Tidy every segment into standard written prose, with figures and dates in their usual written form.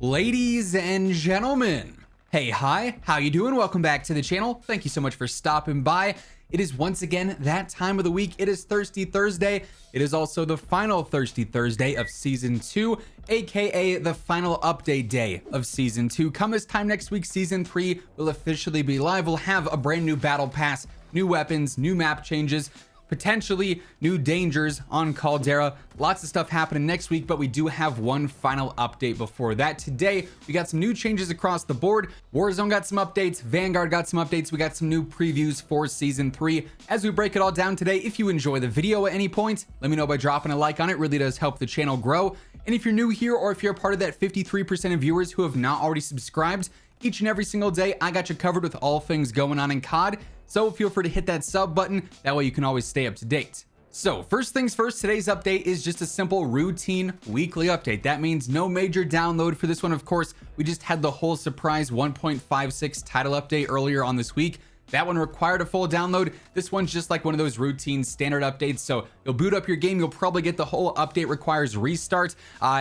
Ladies and gentlemen, hey, hi, how you doing? Welcome back to the channel. Thank you so much for stopping by. It is once again that time of the week. It is Thirsty Thursday. It is also the final Thirsty Thursday of Season 2, aka the final update day of Season 2. Come this time next week, Season 3 will officially be live. We'll have a brand new battle pass, new weapons, new map changes, potentially new dangers on Caldera. Lots of stuff happening next week, but we do have one final update before that. Today, we got some new changes across the board. Warzone got some updates, Vanguard got some updates, we got some new previews for Season 3. As we break it all down today, if you enjoy the video at any point, let me know by dropping a like on it. It really does help the channel grow. And if you're new here, or if you're a part of that 53% of viewers who have not already subscribed, each and every single day, I got you covered with all things going on in COD. So feel free to hit that sub button. That way you can always stay up to date. So first things first, today's update is just a simple routine weekly update. That means no major download for this one. Of course, we just had the whole surprise 1.56 title update earlier on this week. That one required a full download. This one's just like one of those routine standard updates. So you'll boot up your game. You'll probably get the whole update requires restart.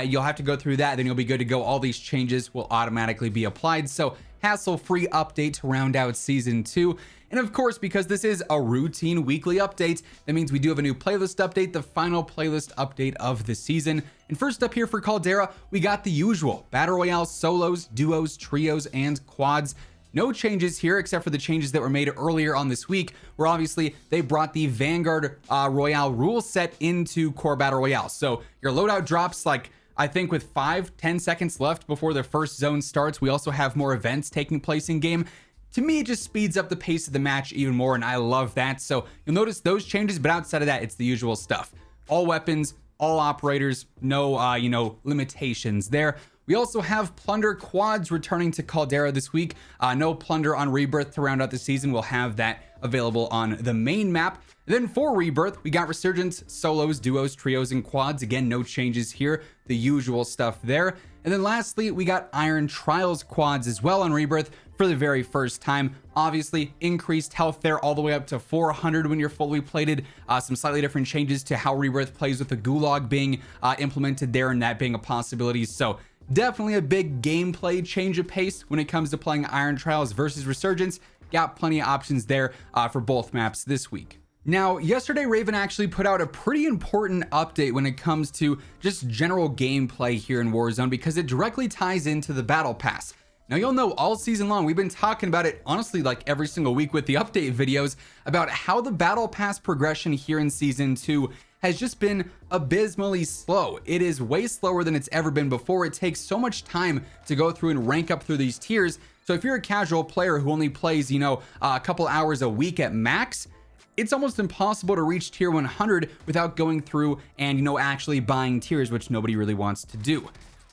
You'll have to go through that. Then you'll be good to go. All these changes will automatically be applied. So hassle-free update to round out Season 2. And of course, because this is a routine weekly update, that means we do have a new playlist update, the final playlist update of the season. And first up here for Caldera, we got the usual Battle Royale solos, duos, trios, and quads. No changes here except for the changes that were made earlier on this week, where obviously they brought the Vanguard Royale rule set into Core Battle Royale. So your loadout drops like, I think with 5-10 seconds left before the first zone starts. We also have more events taking place in game. To me, it just speeds up the pace of the match even more, and I love that. So you'll notice those changes, but outside of that, it's the usual stuff. All weapons, all operators, no, limitations there. We also have Plunder quads returning to Caldera this week. No Plunder on Rebirth to round out the season. We'll have that available on the main map. And then for Rebirth, we got Resurgence, solos, duos, trios, and quads. Again, no changes here. The usual stuff there. And then lastly, we got Iron Trials quads as well on Rebirth for the very first time. Obviously, increased health there all the way up to 400 when you're fully plated. Some slightly different changes to how Rebirth plays with the Gulag being implemented there and that being a possibility. So definitely a big gameplay change of pace when it comes to playing Iron Trials versus Resurgence. Got plenty of options there for both maps this week. Now, yesterday, Raven actually put out a pretty important update when it comes to just general gameplay here in Warzone because it directly ties into the Battle Pass. Now, you'll know all season long, we've been talking about it, honestly, like every single week with the update videos about how the Battle Pass progression here in Season 2 has just been abysmally slow. It is way slower than it's ever been before. It takes so much time to go through and rank up through these tiers. So if you're a casual player who only plays, a couple hours a week at max, it's almost impossible to reach tier 100 without going through and, actually buying tiers, which nobody really wants to do.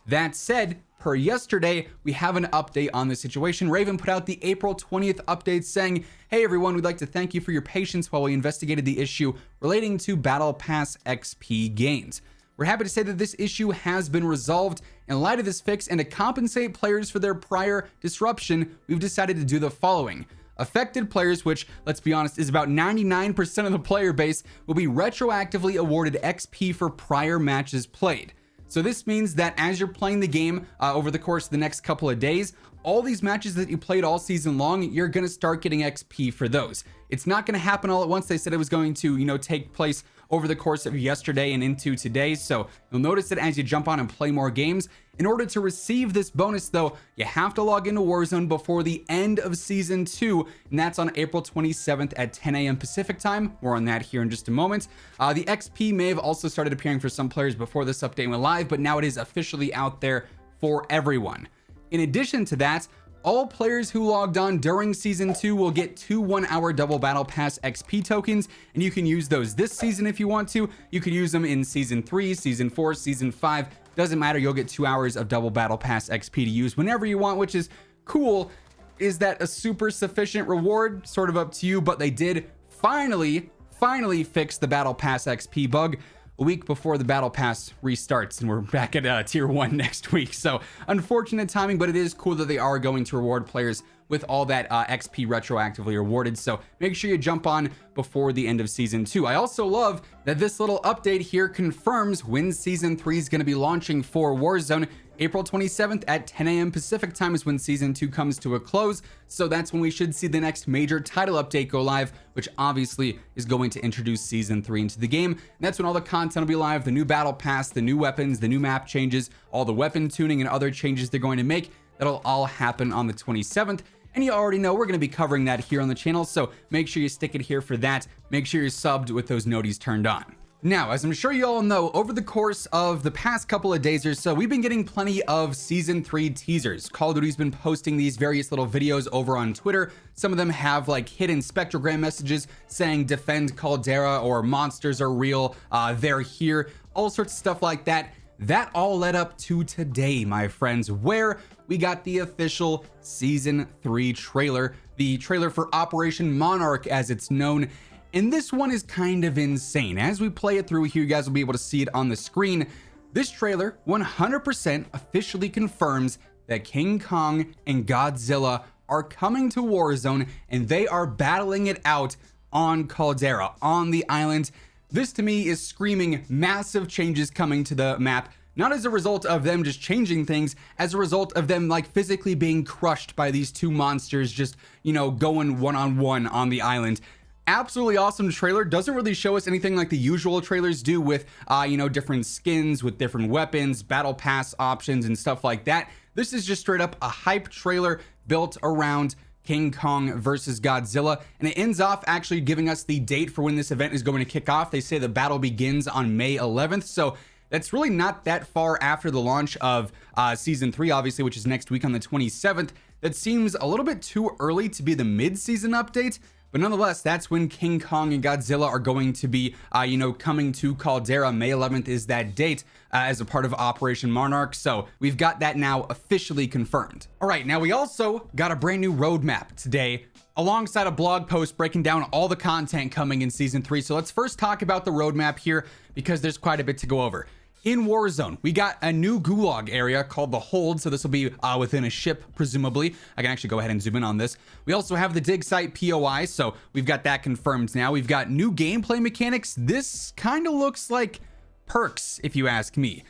That said, per yesterday, we have an update on the situation. Raven put out the April 20th update saying, hey everyone, we'd like to thank you for your patience while we investigated the issue relating to Battle Pass XP gains. We're happy to say that this issue has been resolved. In light of this fix and to compensate players for their prior disruption, we've decided to do the following. Affected players, which, let's be honest, is about 99% of the player base, will be retroactively awarded XP for prior matches played. So this means that as you're playing the game over the course of the next couple of days, all these matches that you played all season long, you're going to start getting XP for those. It's not going to happen all at once. They said it was going to, take place over the course of yesterday and into today. So you'll notice that as you jump on and play more games, in order to receive this bonus though, you have to log into Warzone before the end of Season 2, and that's on April 27th at 10 a.m. Pacific time. More on that here in just a moment. The XP may have also started appearing for some players before this update went live, but now it is officially out there for everyone. In addition to that, all players who logged on during Season 2 will get 2 1-hour double Battle Pass XP tokens, and you can use those this season if you want to. You can use them in Season 3, Season 4, Season 5. Doesn't matter, you'll get 2 hours of double Battle Pass XP to use whenever you want, which is cool. Is that a super sufficient reward? Sort of up to you, but they did finally fix the Battle Pass XP bug a week before the Battle Pass restarts, and we're back at tier 1 next week. So unfortunate timing, but it is cool that they are going to reward players with all that XP retroactively awarded. So make sure you jump on before the end of Season 2. I also love that this little update here confirms when Season 3 is going to be launching for Warzone. April 27th at 10 a.m. Pacific time is when Season 2 comes to a close, so that's when we should see the next major title update go live, which obviously is going to introduce Season 3 into the game. And that's when all the content will be live, the new battle pass, the new weapons, the new map changes, all the weapon tuning and other changes they're going to make. That'll all happen on the 27th. And you already know we're going to be covering that here on the channel, so make sure you stick it here for that. Make sure you're subbed with those noties turned on. Now, as I'm sure you all know, over the course of the past couple of days or so, we've been getting plenty of Season 3 teasers. Call of Duty's been posting these various little videos over on Twitter. Some of them have like hidden spectrogram messages saying defend Caldera or monsters are real, they're here, all sorts of stuff like that. That all led up to today, my friends, where we got the official Season 3 trailer, the trailer for Operation Monarch as it's known. And this one is kind of insane. As we play it through here, you guys will be able to see it on the screen. This trailer 100% officially confirms that King Kong and Godzilla are coming to Warzone and they are battling it out on Caldera, on the island. This to me is screaming massive changes coming to the map, not as a result of them just changing things, as a result of them like physically being crushed by these two monsters just, you know, going one-on-one on the island. Absolutely awesome trailer. Doesn't really show us anything like the usual trailers do with, you know, different skins with different weapons, battle pass options and stuff like that. This is just straight up a hype trailer built around King Kong versus Godzilla, and it ends off actually giving us the date for when this event is going to kick off. They say the battle begins on May 11th, so that's really not that far after the launch of Season 3, obviously, which is next week on the 27th. That seems a little bit too early to be the mid-season update, but nonetheless, that's when King Kong and Godzilla are going to be, you know, coming to Caldera. May 11th is that date as a part of Operation Monarch. So we've got that now officially confirmed. All right, now we also got a brand new roadmap today alongside a blog post breaking down all the content coming in Season 3. So let's first talk about the roadmap here because there's quite a bit to go over. In Warzone, we got a new gulag area called the Hold, so this will be within a ship, presumably. I can actually go ahead and zoom in on this. We also have the dig site POI, so we've got that confirmed now. We've got new gameplay mechanics. This kind of looks like perks, if you ask me.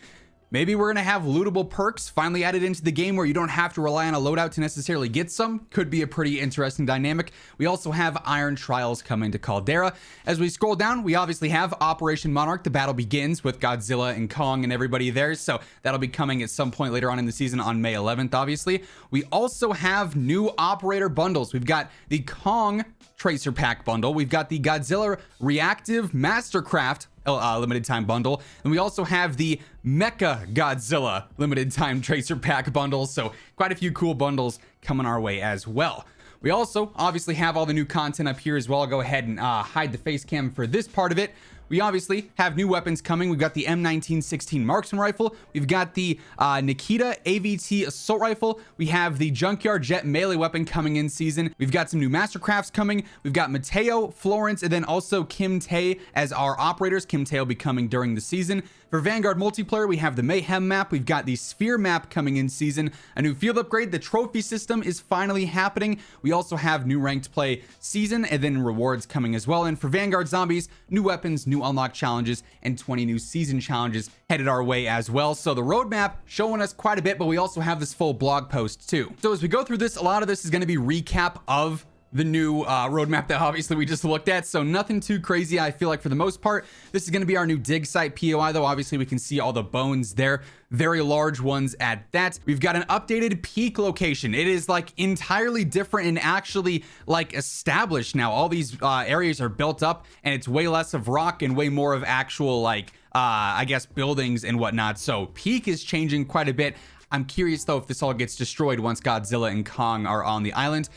Maybe we're going to have lootable perks finally added into the game where you don't have to rely on a loadout to necessarily get some. Could be a pretty interesting dynamic. We also have Iron Trials coming to Caldera. As we scroll down, we obviously have Operation Monarch. The battle begins with Godzilla and Kong and everybody there. So that'll be coming at some point later on in the season on May 11th, obviously. We also have new operator bundles. We've got the Kong Tracer Pack bundle. We've got the Godzilla Reactive Mastercraft limited time bundle, and we also have the Mecha Godzilla limited time Tracer Pack bundle. So quite a few cool bundles coming our way as well. We also obviously have all the new content up here as well. I'll go ahead and hide the face cam for this part of it. We obviously have new weapons coming. We've got the M1916 marksman rifle. We've got the Nikita AVT assault rifle. We have the Junkyard Jet melee weapon coming in season. We've got some new mastercrafts coming. We've got Mateo, Florence, and then also Kim Tae as our operators. Kim Tae will be coming during the season. For Vanguard multiplayer, we have the Mayhem map. We've got the Sphere map coming in season. A new field upgrade. The trophy system is finally happening. We also have new ranked play season and then rewards coming as well. And for Vanguard zombies, new weapons, new unlock challenges, and 20 new season challenges headed our way as well. So the roadmap showing us quite a bit, but we also have this full blog post too. So as we go through this, a lot of this is going to be recap of the new roadmap that obviously we just looked at, so nothing too crazy. I feel like for the most part this is going to be our new dig site POI, though obviously we can see all the bones there, very large ones at that. We've got an updated peak location. It is like entirely different and actually like established now. All these areas are built up and it's way less of rock and way more of actual like I guess buildings and whatnot. So peak is changing quite a bit. I'm curious though if this all gets destroyed once Godzilla and Kong are on the island.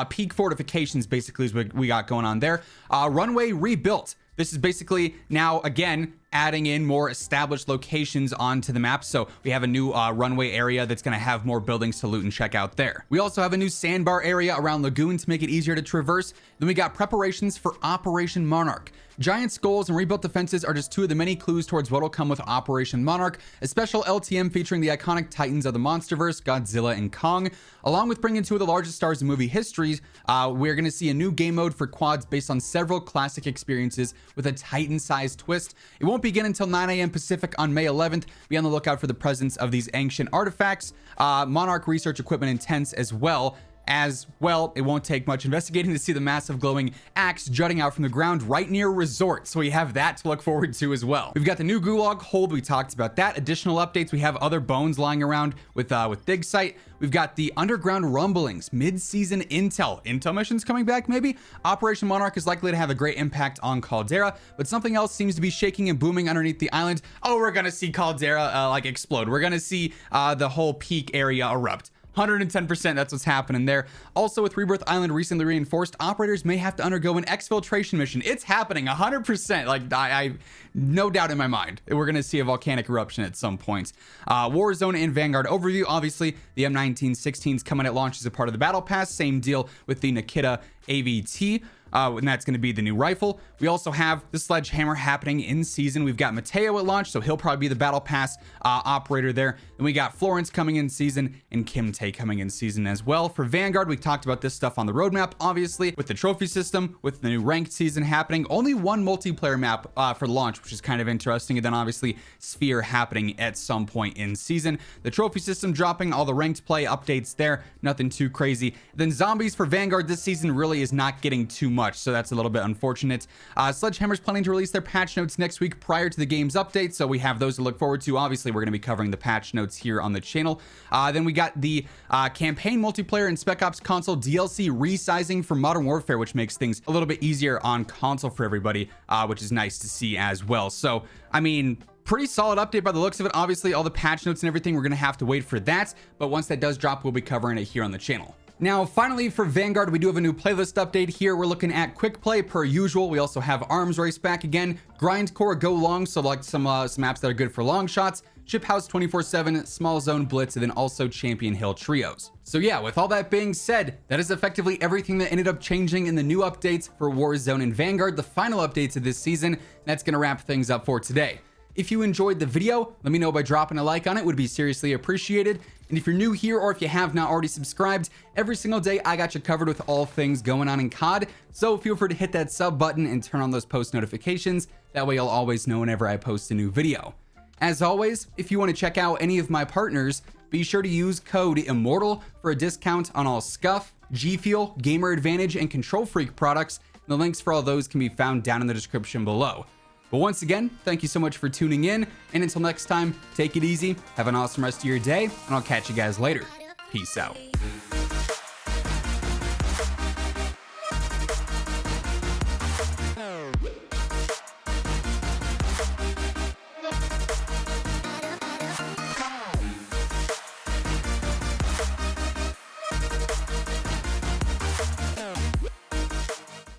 Peak fortifications basically is what we got going on there. Runway rebuilt. This is basically now again adding in more established locations onto the map. So we have a new runway area that's going to have more buildings to loot and check out there. We also have a new sandbar area around Lagoon to make it easier to traverse. Then we got preparations for Operation Monarch. Giant skulls and rebuilt defenses are just two of the many clues towards what will come with Operation Monarch, a special LTM featuring the iconic titans of the monsterverse, Godzilla and Kong. Along with bringing two of the largest stars in movie histories, we're going to see a new game mode for quads based on several classic experiences with a titan-sized twist. It won't won't begin until 9 a.m. Pacific on May 11th. Be on the lookout for the presence of these ancient artifacts. Monarch research equipment intense as well. It won't take much investigating to see the massive glowing axe jutting out from the ground right near resort. So we have that to look forward to as well. We've got the new gulag hold. We talked about that. Additional updates. We have other bones lying around with dig site. We've got the underground rumblings, mid-season intel missions coming back. Maybe Operation Monarch is likely to have a great impact on Caldera, but something else seems to be shaking and booming underneath the island. Oh, we're gonna see Caldera explode. We're gonna see the whole peak area erupt. 110%, that's what's happening there. Also, with Rebirth Island recently reinforced, operators may have to undergo an exfiltration mission. It's happening 100%. I no doubt in my mind we're going to see a volcanic eruption at some point. Warzone and Vanguard overview. Obviously, the M1916 is coming at launch as a part of the battle pass. Same deal with the Nikita AVT. And that's going to be the new rifle. We also have the sledgehammer happening in season. We've got Mateo at launch, so he'll probably be the battle pass operator there. And we got Florence coming in season and Kim Tae coming in season as well. For Vanguard, we talked about this stuff on the roadmap, obviously, with the trophy system, with the new ranked season happening. Only one multiplayer map for launch, which is kind of interesting. And then obviously Sphere happening at some point in season. The trophy system dropping, all the ranked play updates there, nothing too crazy. Then zombies for Vanguard this season really is not getting too much, so that's a little bit unfortunate. Sledgehammer's planning to release their patch notes next week prior to the game's update, so we have those to look forward to. Obviously, we're going to be covering the patch notes here on the channel. Then we got the campaign multiplayer and Spec Ops console DLC resizing for Modern Warfare, which makes things a little bit easier on console for everybody, which is nice to see as well. So, I mean, pretty solid update by the looks of it. Obviously, all the patch notes and everything, we're going to have to wait for that, but once that does drop, we'll be covering it here on the channel. Now, finally, for Vanguard, we do have a new playlist update here. We're looking at quick play per usual. We also have arms race back again, grindcore, go long, so like some maps that are good for long shots, Chip House 24/7, Small Zone Blitz, and then also Champion Hill Trios. So yeah, with all that being said, that is effectively everything that ended up changing in the new updates for Warzone and Vanguard, the final updates of this season. That's going to wrap things up for today. If you enjoyed the video, let me know by dropping a like on it. Would be seriously appreciated. And if you're new here or if you have not already subscribed, every single day I got you covered with all things going on in COD. So feel free to hit that sub button and turn on those post notifications. That way you'll always know whenever I post a new video. As always, if you want to check out any of my partners, be sure to use code WhosImmortal for a discount on all Scuff, G Fuel, Gamer Advantage, and Control Freak products. And the links for all those can be found down in the description below. But once again, thank you so much for tuning in, and until next time, take it easy, have an awesome rest of your day, and I'll catch you guys later. Peace out.